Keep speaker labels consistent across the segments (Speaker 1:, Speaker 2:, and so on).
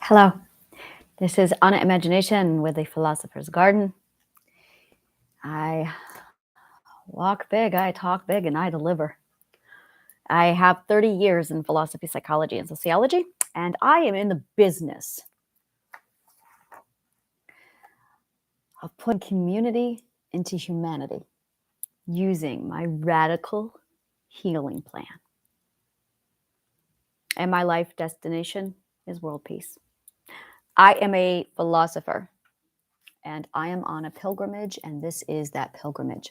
Speaker 1: Hello, this is Anna Imagination with the Philosopher's Garden. I walk big, I talk big, and I deliver. I have 30 years in philosophy, psychology, and sociology, and I am in the business of putting community into humanity using my radical healing plan. And my life destination is world peace. I am a philosopher, and I am on a pilgrimage, and this is that pilgrimage.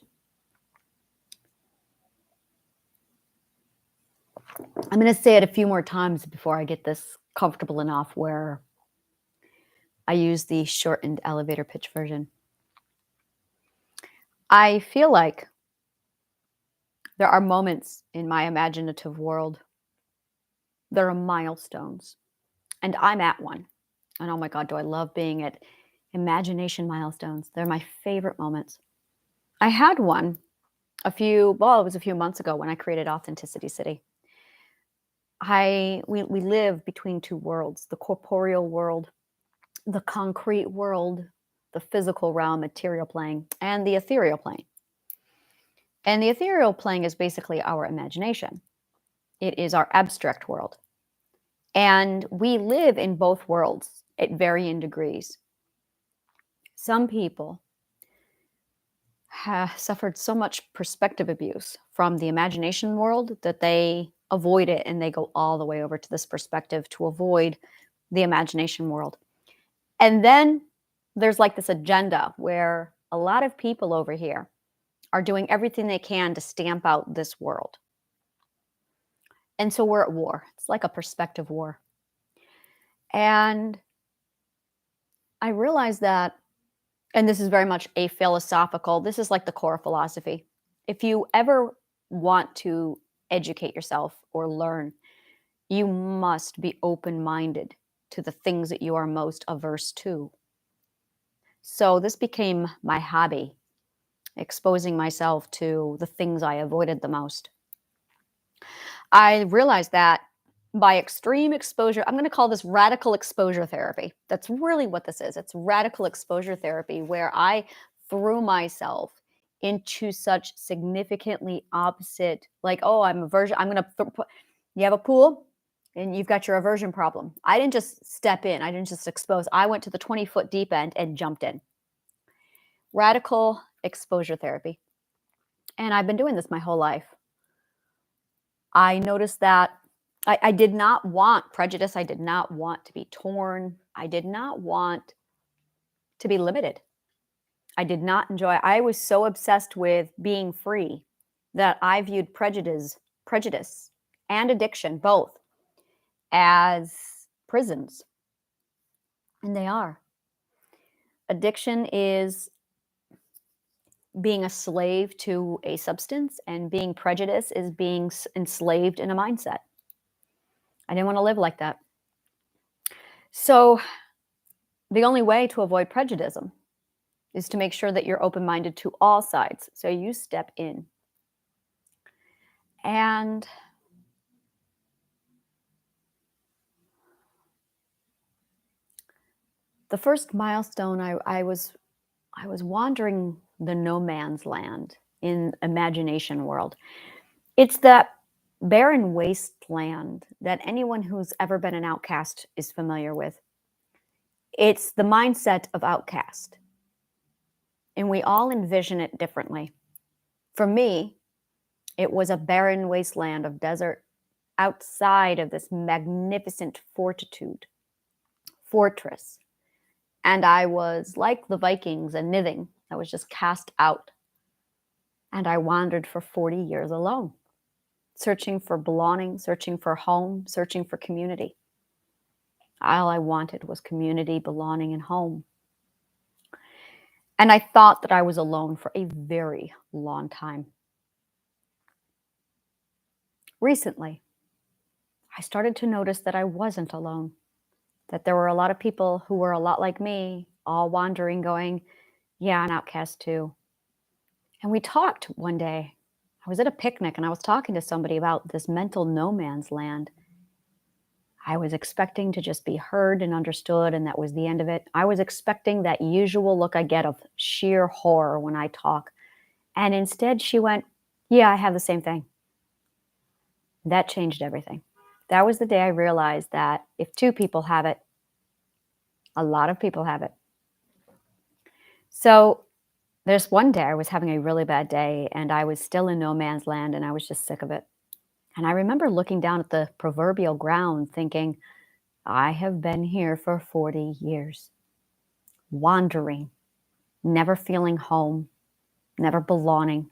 Speaker 1: I'm going to say it a few more times before I get this comfortable enough where I use the shortened elevator pitch version. I feel like there are moments in my imaginative world. There are milestones, and I'm at one. And oh my God, do I love being at imagination milestones. They're my favorite moments. I had one it was a few months ago when I created Authenticity City. We live between two worlds, the corporeal world, the concrete world, the physical realm, material plane, and the ethereal plane. And the ethereal plane is basically our imagination. It is our abstract world. And we live in both worlds at varying degrees. Some people have suffered so much perspective abuse from the imagination world that they avoid it and they go all the way over to this perspective to avoid the imagination world. And then there's like this agenda where a lot of people over here are doing everything they can to stamp out this world. And so we're at war. It's like a perspective war. And I realized that, and this is very much a philosophical, this is like the core philosophy. If you ever want to educate yourself or learn, you must be open-minded to the things that you are most averse to. So this became my hobby, exposing myself to the things I avoided the most. I realized that by extreme exposure, I'm going to call this radical exposure therapy. That's really what this is. It's radical exposure therapy where I threw myself into such significantly opposite, like, oh, I'm aversion. I'm going to, you have a pool and you've got your aversion problem. I didn't just step in. I didn't just expose. I went to the 20-foot deep end and jumped in. Radical exposure therapy. And I've been doing this my whole life. I noticed that I did not want prejudice. I did not want to be torn. I did not want to be limited. I did not enjoy. I was so obsessed with being free that I viewed prejudice and addiction both as prisons. And they are. Addiction is being a slave to a substance, and being prejudice is being enslaved in a mindset. I didn't want to live like that. So the only way to avoid prejudice is to make sure that you're open-minded to all sides. So you step in. And the first milestone, I was wandering the no man's land in imagination world. It's that barren wasteland that anyone who's ever been an outcast is familiar with. It's the mindset of outcast. And we all envision it differently. For me, it was a barren wasteland of desert outside of this magnificent fortress. And I was like the Vikings, a nithing. I was just cast out. And I wandered for 40 years alone, searching for belonging, searching for home, searching for community. All I wanted was community, belonging, and home. And I thought that I was alone for a very long time. Recently, I started to notice that I wasn't alone, that there were a lot of people who were a lot like me, all wandering, going, yeah, an outcast too. And we talked one day. I was at a picnic and I was talking to somebody about this mental no man's land. I was expecting to just be heard and understood, and that was the end of it. I was expecting that usual look I get of sheer horror when I talk. And instead, she went, yeah, I have the same thing. That changed everything. That was the day I realized that if two people have it, a lot of people have it. So there's one day I was having a really bad day and I was still in no man's land and I was just sick of it. And I remember looking down at the proverbial ground thinking, I have been here for 40 years, wandering, never feeling home, never belonging.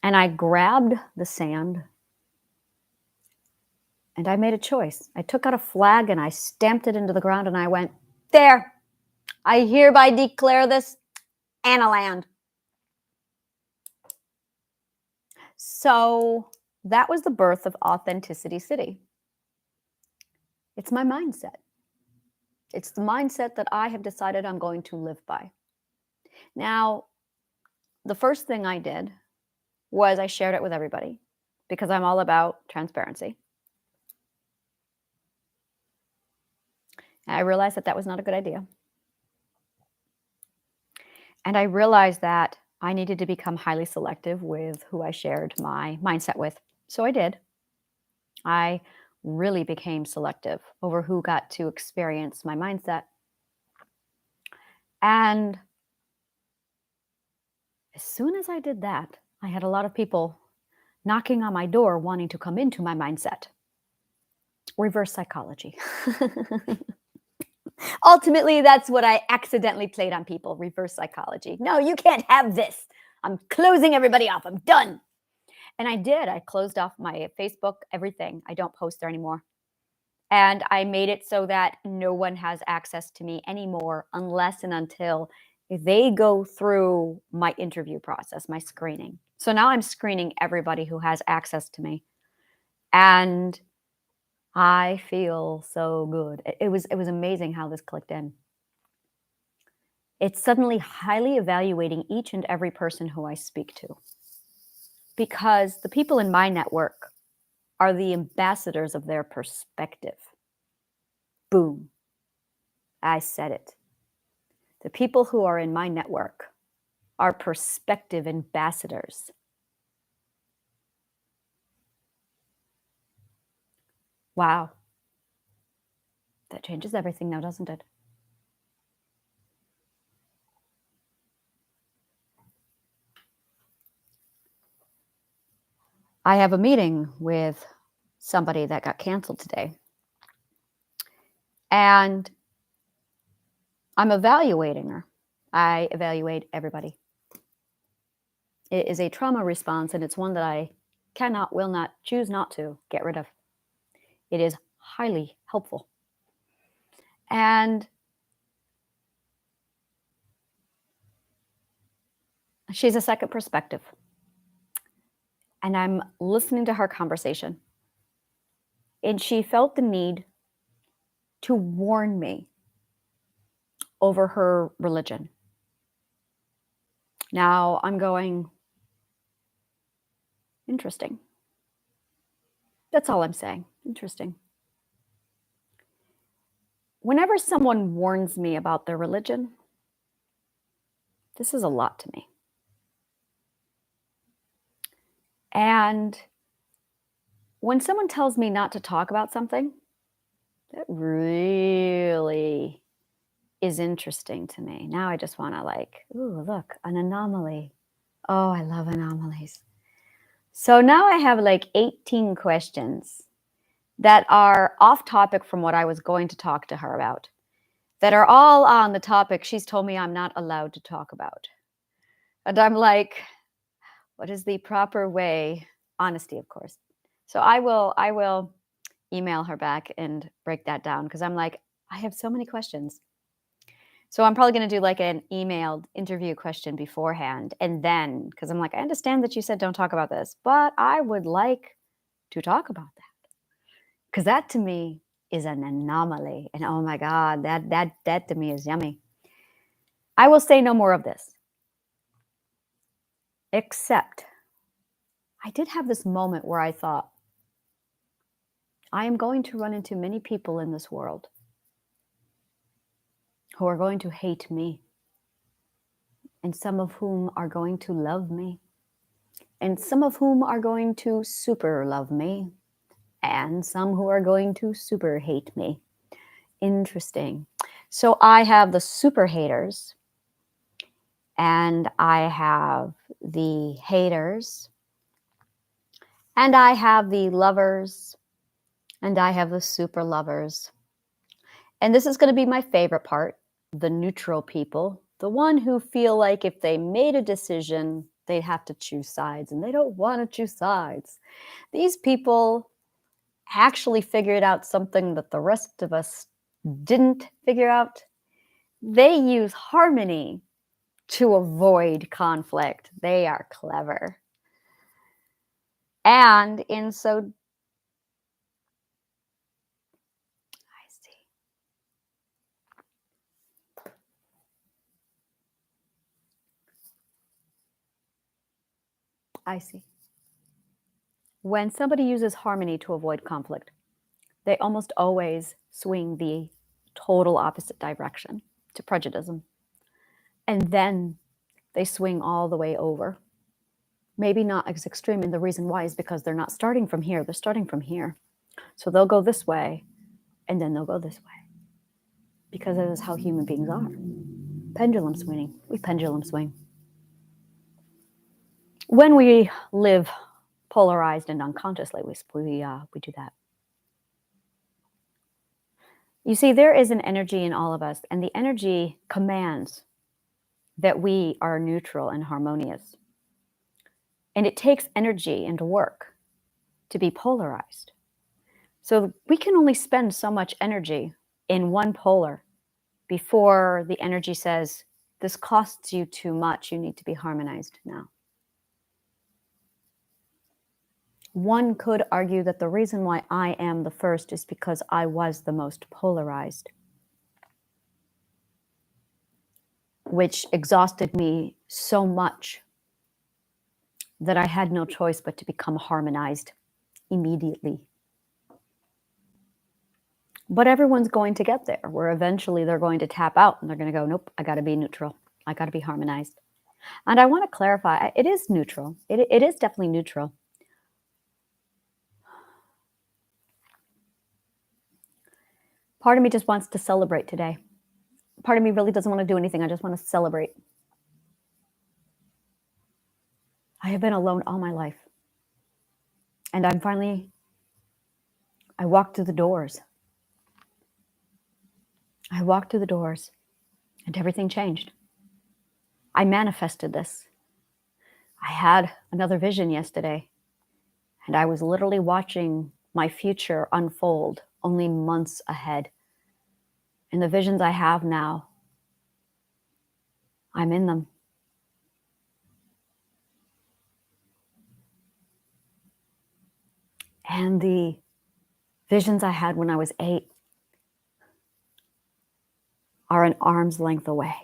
Speaker 1: And I grabbed the sand and I made a choice. I took out a flag and I stamped it into the ground and I went, there, I hereby declare this Annaland. So that was the birth of Authenticity City. It's my mindset. It's the mindset that I have decided I'm going to live by. Now, the first thing I did was I shared it with everybody because I'm all about transparency. And I realized that that was not a good idea. And I realized that I needed to become highly selective with who I shared my mindset with. So I did. I really became selective over who got to experience my mindset. And as soon as I did that, I had a lot of people knocking on my door wanting to come into my mindset. Reverse psychology. Ultimately, that's what I accidentally played on people, reverse psychology. No, you can't have this. I'm closing everybody off. I'm done. And I did. I closed off my Facebook, everything. I don't post there anymore. And I made it so that no one has access to me anymore unless and until they go through my interview process, my screening. So now I'm screening everybody who has access to me. And I feel so good. It was amazing how this clicked in. It's suddenly highly evaluating each and every person who I speak to. Because the people in my network are the ambassadors of their perspective. Boom. I said it. The people who are in my network are perspective ambassadors. Wow. That changes everything now, doesn't it? I have a meeting with somebody that got canceled today. And I'm evaluating her. I evaluate everybody. It is a trauma response, and it's one that I cannot, will not, choose not to get rid of. It is highly helpful. And she's a second perspective. And I'm listening to her conversation. And she felt the need to warn me over her religion. Now I'm going, interesting. That's all I'm saying. Interesting. Whenever someone warns me about their religion, this is a lot to me. And when someone tells me not to talk about something, that really is interesting to me. Now I just want to like, ooh, look, an anomaly. Oh, I love anomalies. So now I have like 18 questions that are off topic from what I was going to talk to her about, that are all on the topic she's told me I'm not allowed to talk about. And I'm like, what is the proper way? Honesty, of course. So I will email her back and break that down because I'm like, I have so many questions. So I'm probably going to do like an emailed interview question beforehand. And then, because I'm like, I understand that you said don't talk about this, but I would like to talk about that. Because that to me is an anomaly. And oh my God, that to me is yummy. I will say no more of this. Except I did have this moment where I thought, I am going to run into many people in this world who are going to hate me, and some of whom are going to love me, and some of whom are going to super love me, and some who are going to super hate me. Interesting. So I have the super haters, and I have the haters, and I have the lovers, and I have the super lovers. And this is going to be my favorite part, the neutral people, the one who feel like if they made a decision, they'd have to choose sides, and they don't want to choose sides. These people actually figured out something that the rest of us didn't figure out. They use harmony to avoid conflict. They are clever. And in so, I see. I see. When somebody uses harmony to avoid conflict, they almost always swing the total opposite direction to prejudice. And then they swing all the way over. Maybe not as extreme, and the reason why is because they're not starting from here, they're starting from here. So they'll go this way, and then they'll go this way. Because that is how human beings are. Pendulum swinging. We pendulum swing. When we live polarized and unconsciously, we do that. You see, there is an energy in all of us, and the energy commands that we are neutral and harmonious. And it takes energy and work to be polarized. So we can only spend so much energy in one polar before the energy says, this costs you too much, you need to be harmonized now. One could argue that the reason why I am the first is because I was the most polarized, which exhausted me so much that I had no choice but to become harmonized immediately. But everyone's going to get there, where eventually they're going to tap out and they're going to go, nope, I got to be neutral. I got to be harmonized. And I want to clarify, it is neutral. It is definitely neutral. Part of me just wants to celebrate today. Part of me really doesn't want to do anything. I just want to celebrate. I have been alone all my life. And I walked through the doors. I walked through the doors and everything changed. I manifested this. I had another vision yesterday, and I was literally watching my future unfold only months ahead. And the visions I have now, I'm in them. And the visions I had when I was 8 are an arm's length away.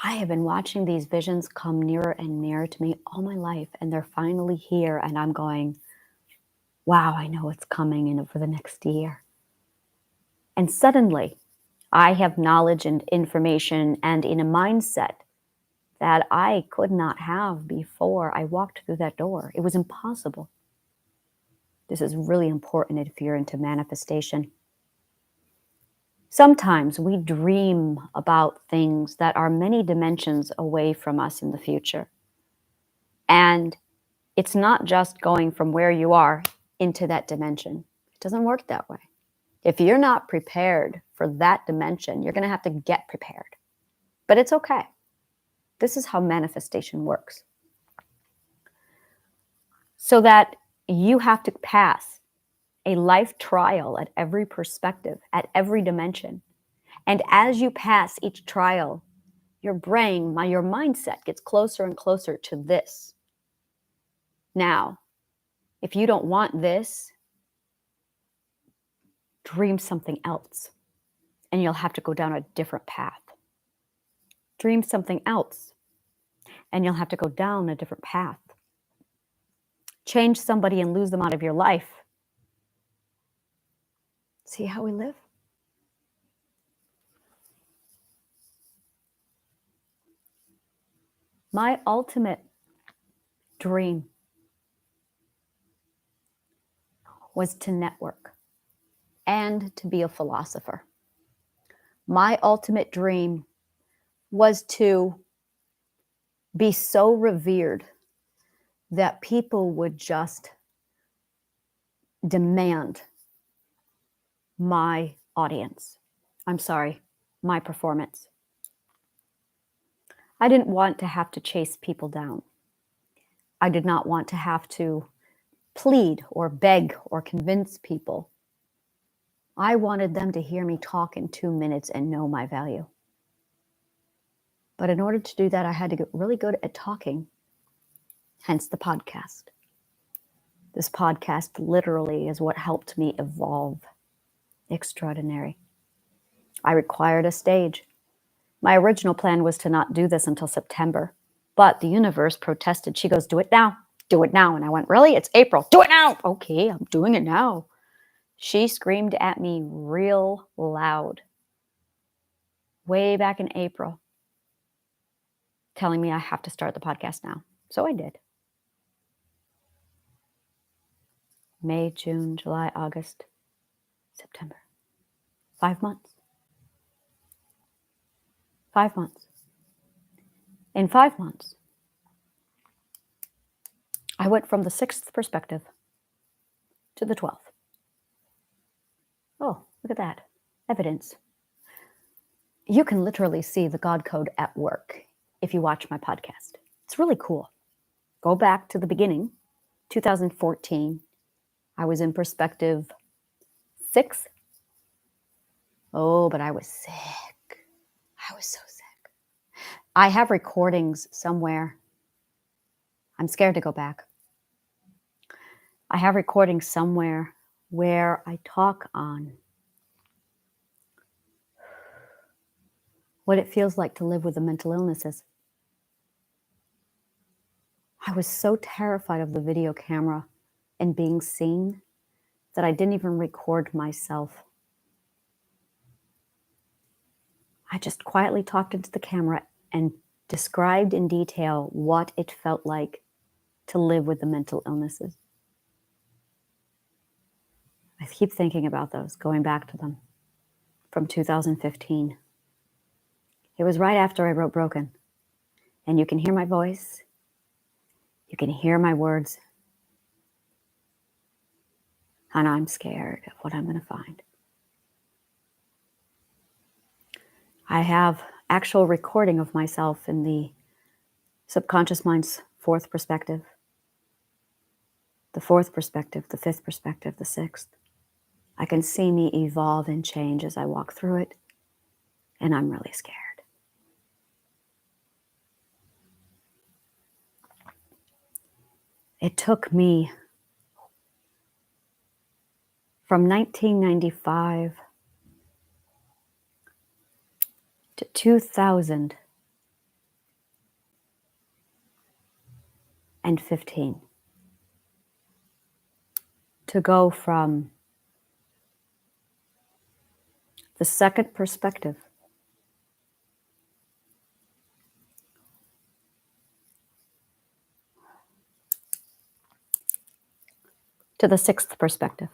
Speaker 1: I have been watching these visions come nearer and nearer to me all my life, and they're finally here, and I'm going, wow, I know what's coming in over the next year. And suddenly, I have knowledge and information and in a mindset that I could not have before I walked through that door. It was impossible. This is really important if you're into manifestation. Sometimes we dream about things that are many dimensions away from us in the future. And it's not just going from where you are into that dimension. It doesn't work that way. If you're not prepared for that dimension, you're going to have to get prepared. But it's okay. This is how manifestation works. So that you have to pass a life trial at every perspective, at every dimension. And as you pass each trial, your brain, your mindset gets closer and closer to this. Now, if you don't want this, dream something else, and you'll have to go down a different path. Dream something else, and you'll have to go down a different path. Change somebody and lose them out of your life, See how we live? My ultimate dream was to network and to be a philosopher. My ultimate dream was to be so revered that people would just demand my audience. I'm sorry, my performance. I didn't want to have to chase people down. I did not want to have to plead or beg or convince people. I wanted them to hear me talk in 2 minutes and know my value. But in order to do that, I had to get really good at talking, hence the podcast. This podcast literally is what helped me evolve. Extraordinary. I required a stage. My original plan was to not do this until September, but the universe protested. She goes, do it now. Do it now. And I went, really? It's April. Do it now. Okay, I'm doing it now. She screamed at me real loud way back in April, telling me I have to start the podcast now. So I did. May, June, July, August, September. 5 months. 5 months. In 5 months, I went from the 6th perspective to the 12th. Oh, look at that. Evidence. You can literally see the God code at work if you watch my podcast. It's really cool. Go back to the beginning, 2014. I was in perspective 6. Oh, but I was sick. I was so sick. I have recordings somewhere. I'm scared to go back. I have recordings somewhere where I talk on what it feels like to live with the mental illnesses. I was so terrified of the video camera and being seen that I didn't even record myself. I just quietly talked into the camera and described in detail what it felt like to live with the mental illnesses. I keep thinking about those, going back to them from 2015. It was right after I wrote Broken. And you can hear my voice. You can hear my words. And I'm scared of what I'm going to find. I have actual recording of myself in the subconscious mind's 4th perspective, the 4th perspective, the 5th perspective, the 6th. I can see me evolve and change as I walk through it, and I'm really scared. It took me from 1995 to 2015 to go from the 2nd perspective to the 6th perspective.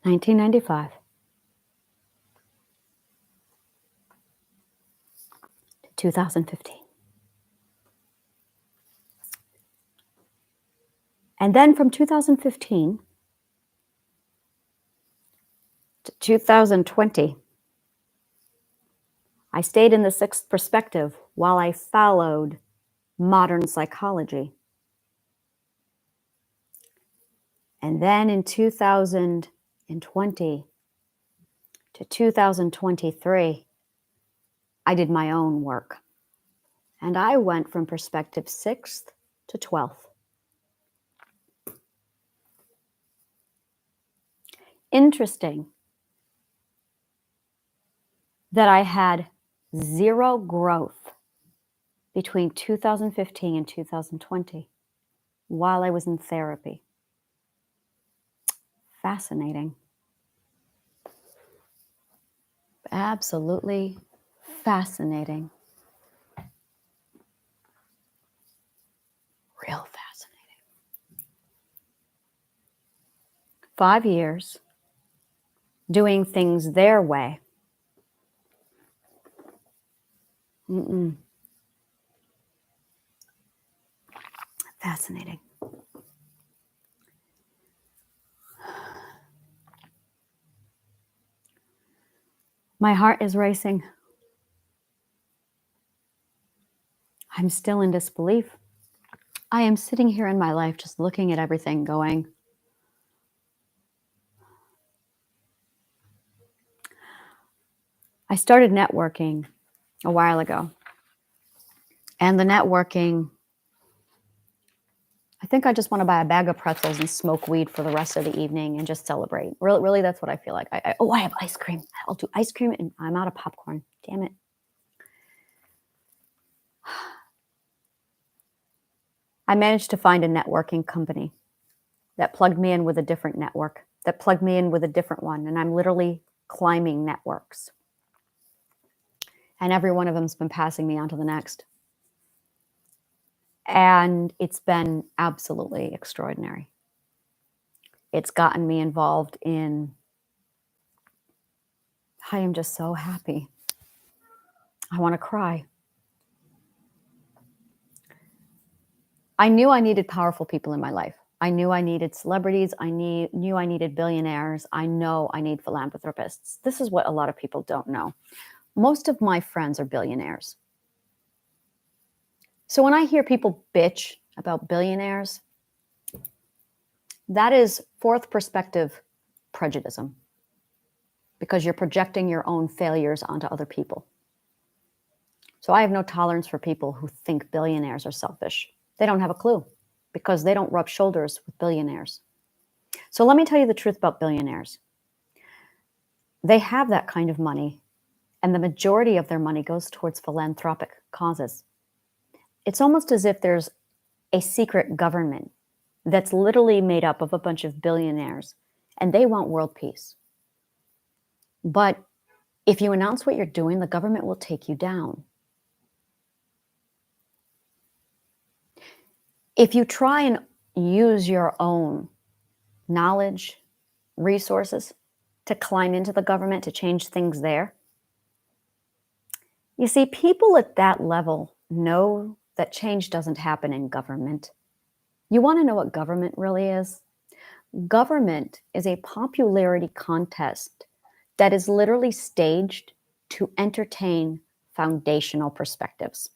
Speaker 1: 1995 to 2015. And then from 2015 to 2020, I stayed in the 6th perspective while I followed modern psychology. And then in 2020 to 2023, I did my own work. And I went from perspective 6th to 12th. Interesting that I had 0 growth between 2015 and 2020 while I was in therapy. Fascinating. Absolutely fascinating. Real fascinating. 5 years doing things their way. Mm-mm. Fascinating. My heart is racing. I'm still in disbelief. I am sitting here in my life just looking at everything going, I started networking a while ago. And the networking, I think I just want to buy a bag of pretzels and smoke weed for the rest of the evening and just celebrate. Really, that's what I feel like. I have ice cream. I'll do ice cream and I'm out of popcorn. Damn it. I managed to find a networking company that plugged me in with a different network, that plugged me in with a different one. And I'm literally climbing networks. And every one of them's been passing me on to the next. And it's been absolutely extraordinary. It's gotten me involved in, I am just so happy. I want to cry. I knew I needed powerful people in my life. I knew I needed celebrities. I knew I needed billionaires. I know I need philanthropists. This is what a lot of people don't know. Most of my friends are billionaires. So when I hear people bitch about billionaires, that is fourth perspective prejudice, because you're projecting your own failures onto other people. So I have no tolerance for people who think billionaires are selfish. They don't have a clue because they don't rub shoulders with billionaires. So let me tell you the truth about billionaires. They have that kind of money, and the majority of their money goes towards philanthropic causes. It's almost as if there's a secret government that's literally made up of a bunch of billionaires, and they want world peace. But if you announce what you're doing, the government will take you down. If you try and use your own knowledge, resources to climb into the government to change things there, you see, people at that level know that change doesn't happen in government. You want to know what government really is? Government is a popularity contest that is literally staged to entertain foundational perspectives.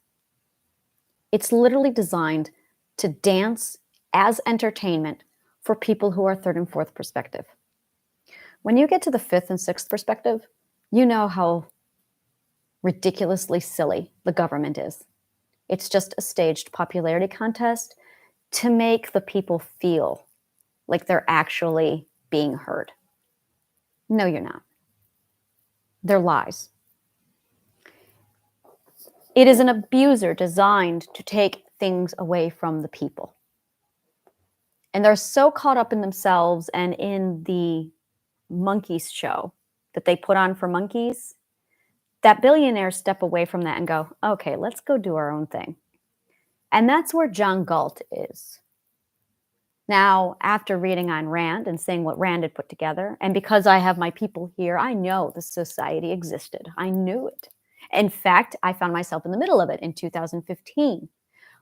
Speaker 1: It's literally designed to dance as entertainment for people who are third and fourth perspective. When you get to the fifth and sixth perspective, you know how ridiculously silly the government is. It's just a staged popularity contest to make the people feel like they're actually being heard. No, you're not. They're lies. It is an abuser designed to take things away from the people. And they're so caught up in themselves and in the monkeys show that they put on for monkeys that billionaires step away from that and go, okay, let's go do our own thing. And that's where John Galt is. Now, after reading on Rand and seeing what Rand had put together, and because I have my people here, I know the society existed. I knew it. In fact, I found myself in the middle of it in 2015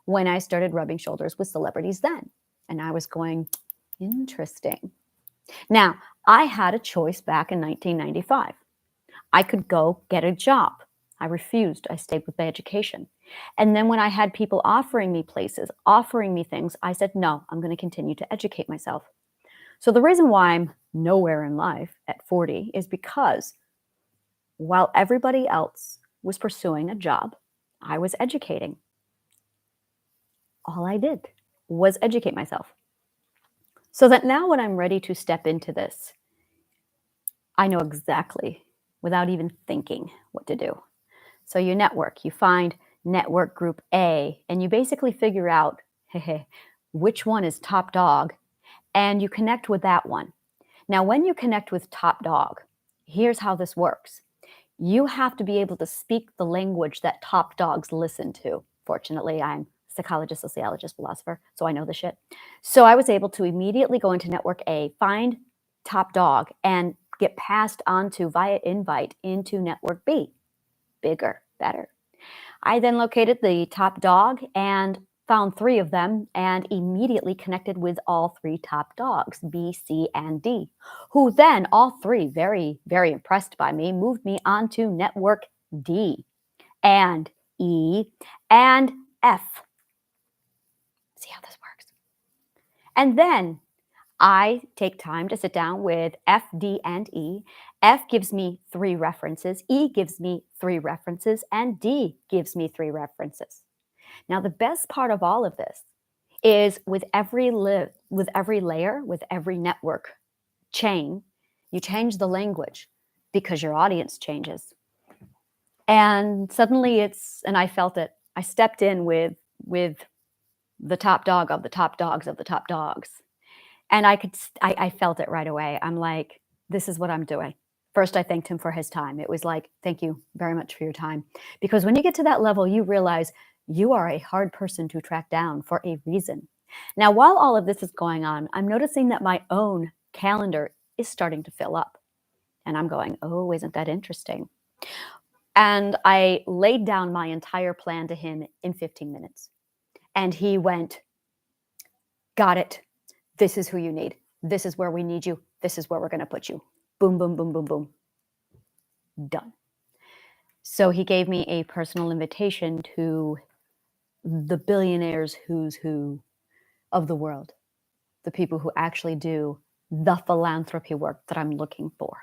Speaker 1: when I started rubbing shoulders with celebrities then. And I was going, interesting. Now, I had a choice back in 1995. I could go get a job. I refused. I stayed with my education. And then when I had people offering me places, offering me things, I said, no, I'm going to continue to educate myself. So the reason why I'm nowhere in life at 40 is because while everybody else was pursuing a job, I was educating. All I did was educate myself. So that now when I'm ready to step into this, I know exactly, without even thinking, what to do. So you network, you find network group A, and you basically figure out which one is top dog, and you connect with that one. Now, when you connect with top dog, here's how this works. You have to be able to speak the language that top dogs listen to. Fortunately, I'm psychologist, sociologist, philosopher, so I know the shit. So I was able to immediately go into network A, find top dog, and get passed on to via invite into network B. Bigger, better. I then located the top dog and found 3 of them and immediately connected with all 3 top dogs, B, C, and D, who then, all 3, very, very impressed by me, moved me on to network D and E and F. See how this works? And then I take time to sit down with F, D, and E. F gives me 3 references, E gives me 3 references, and D gives me 3 references. Now, the best part of all of this is with every layer, with every network chain, you change the language because your audience changes. And suddenly and I felt it. I stepped in with the top dog of the top dogs of the top dogs. And I felt it right away. I'm like, this is what I'm doing. First, I thanked him for his time. It was like, thank you very much for your time. Because when you get to that level, you realize you are a hard person to track down for a reason. Now, while all of this is going on, I'm noticing that my own calendar is starting to fill up. And I'm going, oh, isn't that interesting? And I laid down my entire plan to him in 15 minutes. And he went, got it. This is who you need. This is where we need you. This is where we're going to put you. Boom, boom, boom, boom, boom. Done. So he gave me a personal invitation to the billionaires who's who of the world, the people who actually do the philanthropy work that I'm looking for.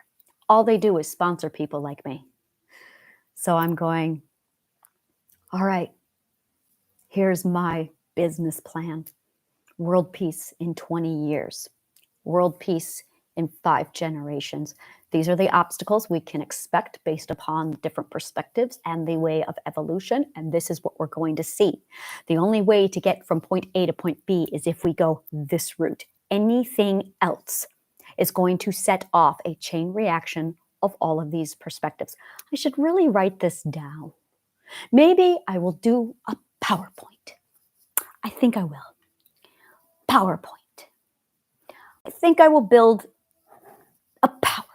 Speaker 1: All they do is sponsor people like me. So I'm going, all right, here's my business plan. World peace in 20 years. World peace in 5 generations. These are the obstacles we can expect based upon different perspectives and the way of evolution, and this is what we're going to see. The only way to get from point A to point B is if we go this route. Anything else is going to set off a chain reaction of all of these perspectives. I should really write this down. Maybe I will do a PowerPoint. I think I will. PowerPoint. I think I will build a PowerPoint.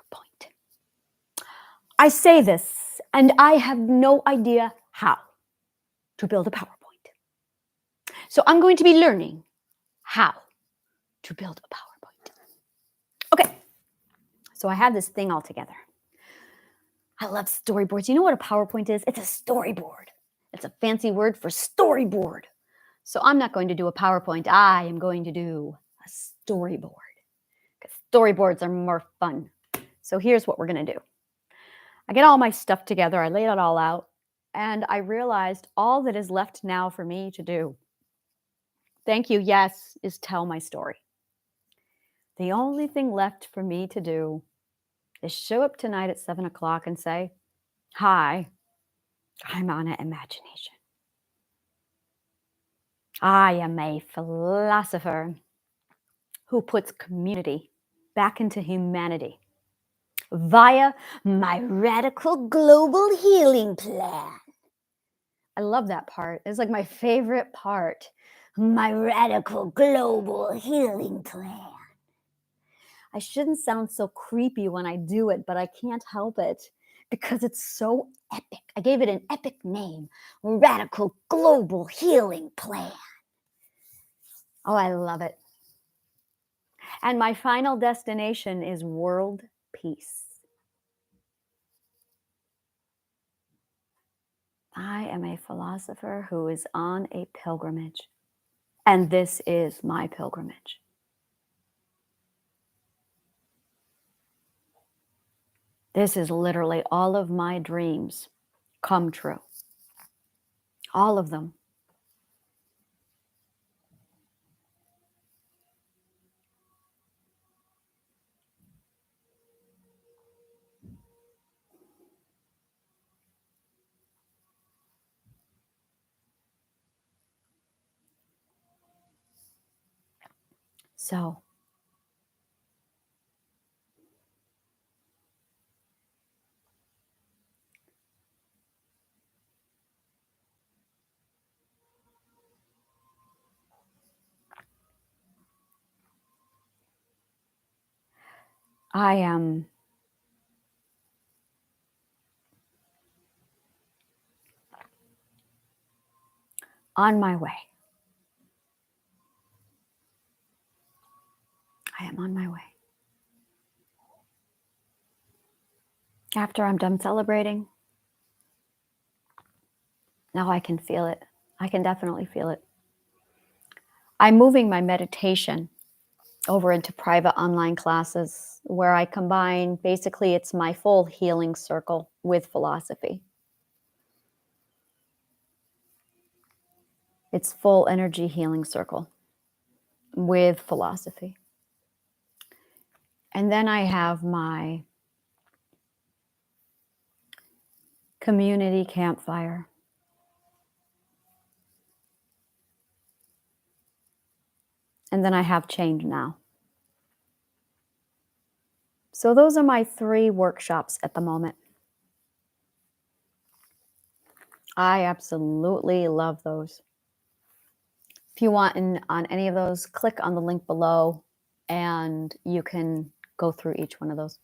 Speaker 1: I say this, and I have no idea how to build a PowerPoint. So I'm going to be learning how to build a PowerPoint. Okay, so I have this thing all together. I love storyboards. You know what a PowerPoint is? It's a storyboard. It's a fancy word for storyboard. So I'm not going to do a PowerPoint. I am going to do a storyboard because storyboards are more fun. So here's what we're going to do. I get all my stuff together. I lay it all out. And I realized all that is left now for me to do, thank you, yes, is tell my story. The only thing left for me to do is show up tonight at 7 o'clock and say, hi, I'm on an imagination. I am a philosopher who puts community back into humanity via my radical global healing plan. I love that part. It's like my favorite part. My radical global healing plan. I shouldn't sound so creepy when I do it, but I can't help it because it's so epic. I gave it an epic name, Radical Global Healing Plan. Oh, I love it. And my final destination is world peace. I am a philosopher who is on a pilgrimage, and this is my pilgrimage. This is literally all of my dreams come true. All of them. So I am on my way. I am on my way. After I'm done celebrating, now I can feel it. I can definitely feel it. I'm moving my meditation over into private online classes where I combine, basically, it's my full healing circle with philosophy. It's full energy healing circle with philosophy. And then I have my community campfire. And then I have Change Now. So those are my 3 workshops at the moment. I absolutely love those. If you want in on any of those, click on the link below and you can go through each one of those.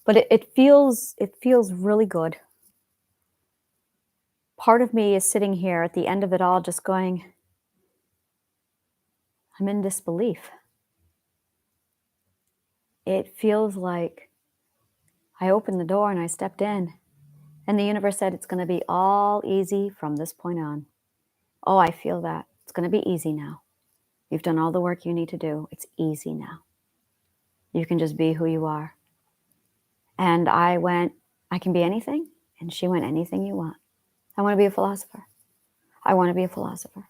Speaker 1: But it feels really good. Part of me is sitting here at the end of it all just going, I'm in disbelief. It feels like I opened the door and I stepped in, and the universe said it's going to be all easy from this point on. Oh, I feel that. It's going to be easy now. You've done all the work you need to do. It's easy now. You can just be who you are. And I went, I can be anything. And she went, anything you want. I want to be a philosopher. I want to be a philosopher.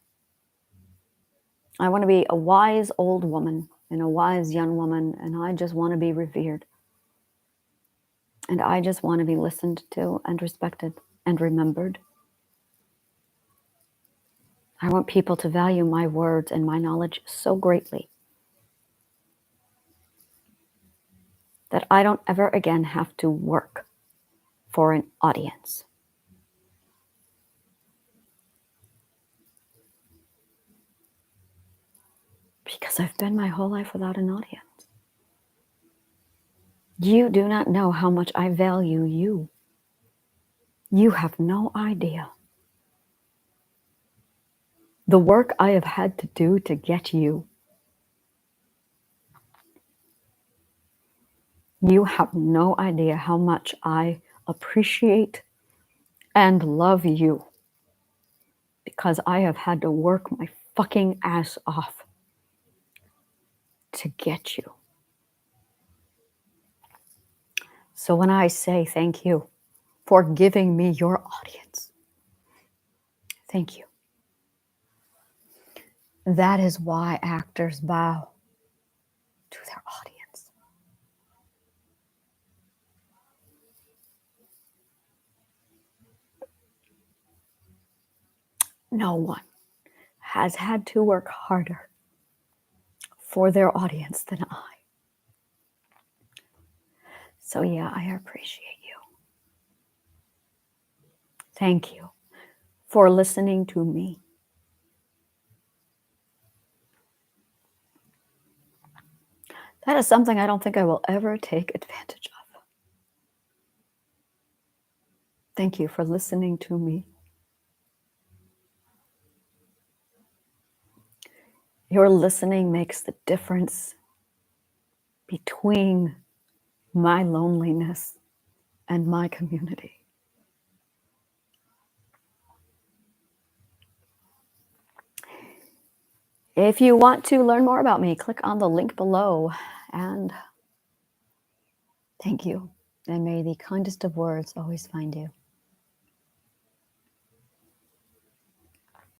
Speaker 1: I want to be a wise old woman and a wise young woman, and I just want to be revered. And I just want to be listened to and respected and remembered. I want people to value my words and my knowledge so greatly that I don't ever again have to work for an audience. Because I've been my whole life without an audience. You do not know how much I value you. You have no idea. The work I have had to do to get you. You have no idea how much I appreciate and love you. Because I have had to work my fucking ass off to get you. So when I say thank you for giving me your audience, thank you. That is why actors bow to their audience. No one has had to work harder for their audience than I. So yeah, I appreciate you. Thank you for listening to me. That is something I don't think I will ever take advantage of. Thank you for listening to me. Your listening makes the difference between my loneliness and my community. If you want to learn more about me, click on the link below. And thank you. And may the kindest of words always find you.